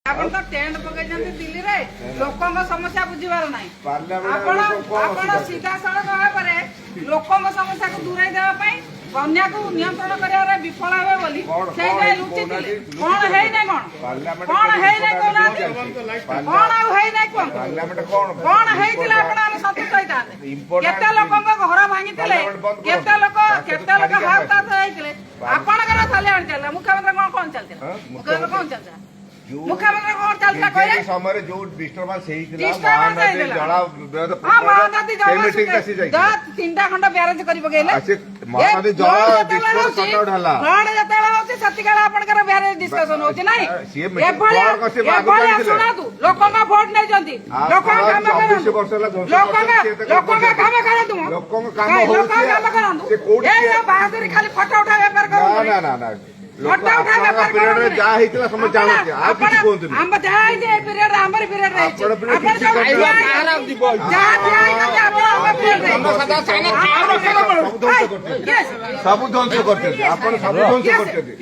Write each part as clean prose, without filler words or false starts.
ଆପଣ ତ ଟେଣ୍ଟ ପକେଇଛନ୍ତି ଦିଲ୍ଲୀରେ ଲୋକଙ୍କ ସମସ୍ୟା ବୁଝିବାର ନାହିଁ। ଆପଣ ସିଧାସଳଖ ଭାବରେ ଲୋକଙ୍କ ସମସ୍ୟାକୁ ଦୂରେଇ ଦେବା ପାଇଁ ବନ୍ୟାକୁ ନିୟନ୍ତ୍ରଣ କରିବାରେ ବିଫଳ ହେବେ ବୋଲି ସେଇଥିପାଇଁ ଲୁଚିଥିଲେ। କଣ ହେଇନାହିଁ କଣ ହେଇନାହିଁ କହୁନାହାନ୍ତି, କଣ ଆଉ ହେଇନାହିଁ କୁହନ୍ତୁ, କଣ ହେଇଥିଲା ଆପଣ ଆମେ ସନ୍ତୁଷ୍ଟ ହେଇଥାନ୍ତେ। କେତେ ଲୋକଙ୍କ ଘର ଭାଙ୍ଗିଥିଲେ, କେତେ ଲୋକ ହାଉତାସ ହେଇଥିଲେ। ଆପଣଙ୍କର ଖାଲି ଆଣି ଚାଲିଲା ମୁଖ୍ୟମନ୍ତ୍ରୀ କଣ ଚାଲିଥିଲା, ମୁଖ୍ୟମନ୍ତ୍ରୀ କଣ ଚାଲିଥିଲା, ମୁଖ୍ୟମନ୍ତ୍ରୀ କଣ ଚାଲିଥିଲା କହିଲେ ସମୟରେ ଯୋଉ ଡିଷ୍ଟର୍ବାନ୍ସ ହେଇଥିଲା ତିନିଟା ଖଣ୍ଡ ବ୍ୟାରେଜ କରି ପକେଇଲେ ସେତିକି ଆପଣଙ୍କର ବ୍ୟାରେଜ ଡିସ୍କସନ ହଉଛି ନାଇଁ। ଶୁଣନ୍ତୁ ଲୋକଙ୍କ ଭୋଟ ନେଇଛନ୍ତି, ଲୋକଙ୍କ କାମ କରନ୍ତୁ, ଲୋକଙ୍କ କାମ କରନ୍ତୁ, ବାହାଦୁରୀ ଖାଲି ଫଟୋ ଉଠା ବେପାର କରନ୍ତୁ। ସବୁ ଧ୍ୱଂସ କରିଛନ୍ତି, ଆପଣ ସବୁ ଧ୍ୱଂସ କରିଛନ୍ତି।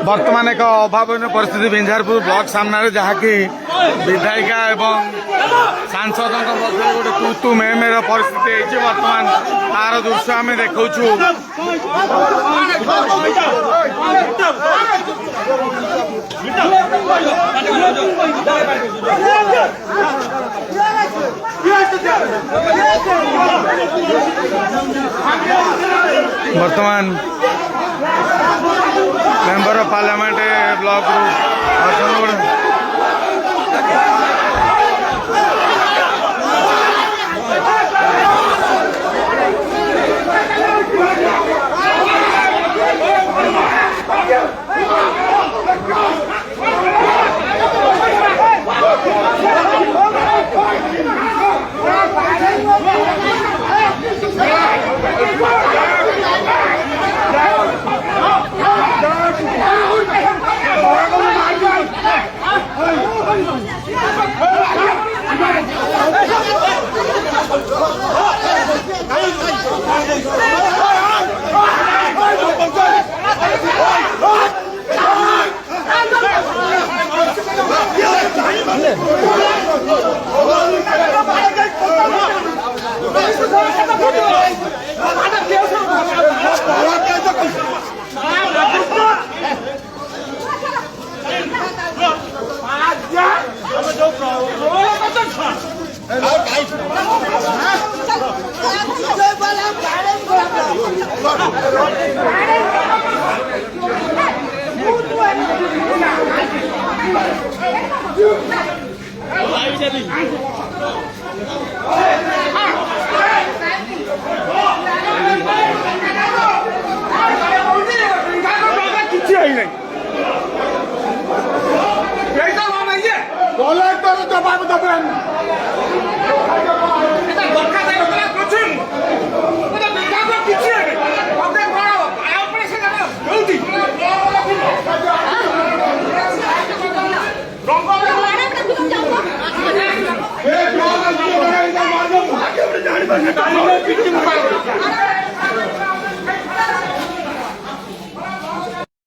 बर्तमान एक अभावन परिस्थिति बिंझारपुर ब्लॉक सामने जहाँकि विधायिका एवं सांसद गोटे तू तू मे मेर परिस्थिति बर्तमान तार दृश्य आम देखु। बर्तमान मेंबर ऑफ पार्लियामेंट ब्लॉक जवाब देवें रंग